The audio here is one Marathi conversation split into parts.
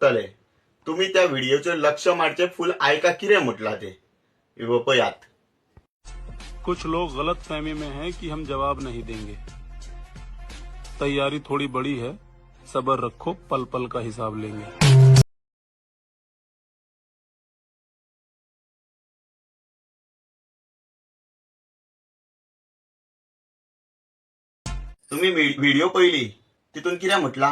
तले तुम्ही त्या व्हिडिओचे लक्ष मारचे फुल आयका किरे म्हटला ते पयात। कुछ लोग गलत फहमी में हैं कि हम जवाब नहीं देंगे। तैयारी थोड़ी बड़ी है, सब्र रखो, पल पल का हिसाब लेंगे। तुम्ही व्हिडिओ पहिली तिथून किती म्हटला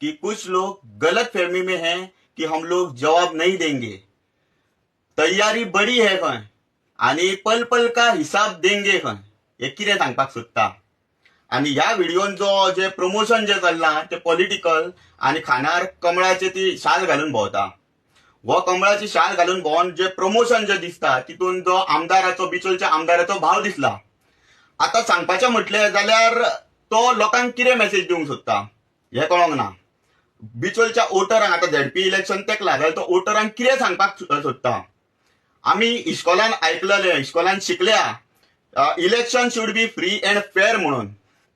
की कुछ लोग गलत फहमी में हैं कि हम लोग जवाब नहीं देंगे, तैयारी बड़ी है खंय आणि पल पल का हिसाब देंगे खंय हे कितें सांगपाक सोदता। आणि ह्या व्हिडिओन जे प्रमोशन जे चल्ला ते पॉलिटिकल आणि खानार कमळाचे ती शाल घालून भोवता। हो कमळाची शाल घालून भोवन जे प्रमोशन जे दिसता तितून जो आमदाराचो बिचोलच्या आमदाराचो भाव दिसला। आता सांगपाचें म्हटलें जाल्यार तो लोकांक कितें मेसेज दिवंक सोदता हे कळोंक ना। बिचोलच्या वोटरांक आता झेडपी इलेक्शन तेकला जाल्यार तो वोटरांक कितें सांगपाक सोदता। आमी इस्कॉलान आयकलेलें, इस्कॉलान शिकल्या election should be free and fair म्हणून,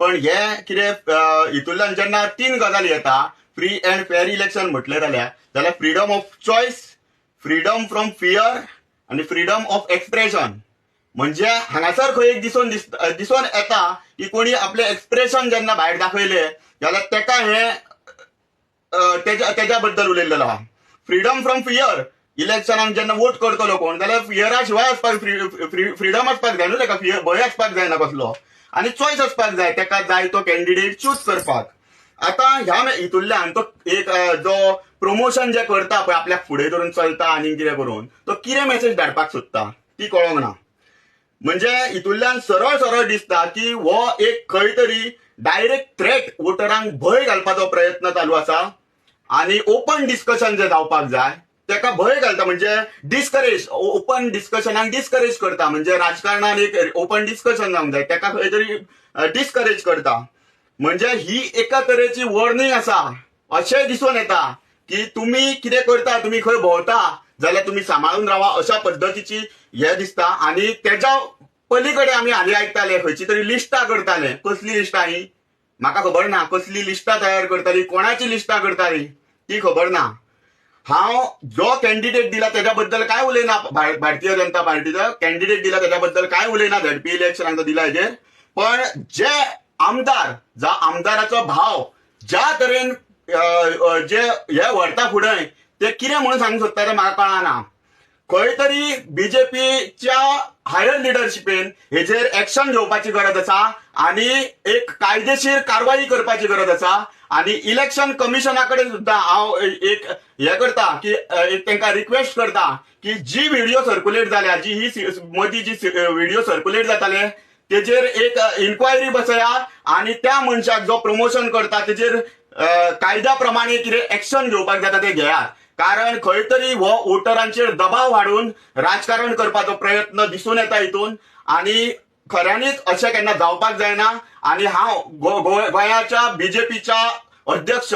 पण हे कितें हितूंतल्यान जेन्ना 3 गजाली येता फ्री अँड फेअर इलेक्शन म्हटलें जाल्यार freedom of choice, freedom from fear आणि फ्रीडम ऑफ एक्सप्रेशन। म्हणजे हांगासर खंय एक दिसून येता की कोणी आपले एक्सप्रेशन जेन्ना भायर दाखयले जाल्यार तेका हे तेज्या बद्दल उलयल्लेलो आहा। फ्रीडम फ्रॉम फियर इलेक्शनाक जेन्ना वोट करतलो कोण जाल्यार फियरा शिवाय आसपाक फ्रीडम आसपाक जाय न्हू, तेका भंय आसपाक जायना कसलो, आणि चॉयस आसपाक जाय, तेका जाय तो कॅन्डिडेट चूज करपाक। आता ह्या हितूंतल्यान तो एक जो प्रमोशन जे करता पळय आपल्याक फुडें धरून चलता आनी कितें करून तो कितें मेसेज धाडपाक सोदता ती कळोंक ना। म्हणजे हितूंतल्यान सरळ सरळ दिसता की हो एक खंय तरी डायरेक्ट थ्रेट वोटरांक भंय घालपाचो प्रयत्न चालू आसा आणि ओपन डिस्कशन जे जावपाक जाय तेका भंय घालता। म्हणजे डिस्करेज, ओपन डिस्कशनाक डिस्करेज करता, म्हणजे राजकारणात एक ओपन डिस्कशन जावंक जाय तेका खंय तरी डिस्करेज करता। म्हणजे ही एका तरेची वॉर्निंग आसा अशें दिसून येता की तुम्ही कितें करता, तुम्ही खंय भोंवता जाल्यार तुम्ही सांबाळून रावा अशा पद्दतीची हे दिसता। आणि तेच्या पलीकडे आमी हालीं आयकताले खंयची तरी लिस्टां करताले, कसली लिस्टां ही म्हाका खबर ना, कसली लिस्टां तयार करताली, कोणाची लिस्टां करताली ती खबर ना। हांव जो कॅन्डिडेट दिला तेच्या बद्दल काय उलयना, भारतीय जनता पार्टीचो कॅन्डिडेट दिला तेच्या बद्दल काय उलयना, झेडपी इलेक्शनाक तो दिला हेजेर, पण जे आमदार ज्या आमदाराचो भाव ज्या तरेन जे हे व्हरता फुडें ते कितें म्हणून सांगूंक सोदता तें म्हाका कळना। खंय तरी बीजेपीच्या हायर लिडरशिपेन हेजेर एक्शन घेवपाची गरज आसा आणि एक कायदेशीर कारवाई करपाची गरज आसा। आणि इलेक्शन कमिशना कडेन सुद्धा हांव एक हे करता की एक तांकां रिक्वेस्ट करता की जी व्हिडिओ सर्क्युलेट जाल्या, जी ही मदीं जी व्हिडिओ सर्क्युलेट जाताले तेजेर एक इन्क्वायरी बसया आणि त्या मनशाक जो प्रमोशन करता तेजेर कायद्या प्रमाणे कितें एक्शन घेवपाक जाता ते घेयात। कारण खंय तरी हो वोटरांचेर दबाव हाडून राजकारण करपाचो प्रयत्न दिसून येता हितून, आणि खऱ्यांनीच अशें केन्ना जावपाक जायना। आणि हांव गोंयाच्या बीजेपीच्या अध्यक्ष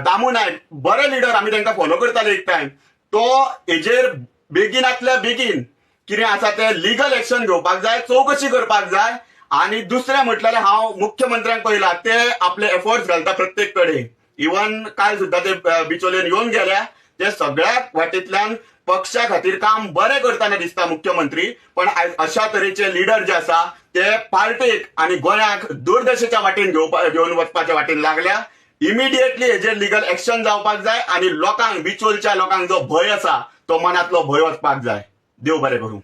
दामू नायक, बरे लिडर, आमी तांकां फॉलो करताले एक टायम, तो हेजेर बेगिनातल्या बेगीन कितें आसा ते लिगल एक्शन घेवपाक जाय, चौकशी करपाक जाय। आणि दुसरें म्हटल्यार हांव मुख्यमंत्र्यांक पळयला ते आपले एफर्ट्स घालता प्रत्येक कडेन, इवन काल सुद्धा ते बिचोलेन येवन गेल्या, ते सगळ्या वाटेंतल्यान पक्षा खातीर काम बरें करताना दिसता मुख्यमंत्री। पण अशा तरेचे लिडर जे आसा ते पार्टेक आणि गोंयाक दुर्दशेच्या वाटेन घेवन वचपाच्या वाटेन लागल्या। इमिडिएटली हेजेर लिगल एक्शन जावपाक जाय आणि लोकांक, बिचोलच्या लोकांक जो भंय आसा तो मनांतलो भंय वचपाक जाय। देव बरें करूं।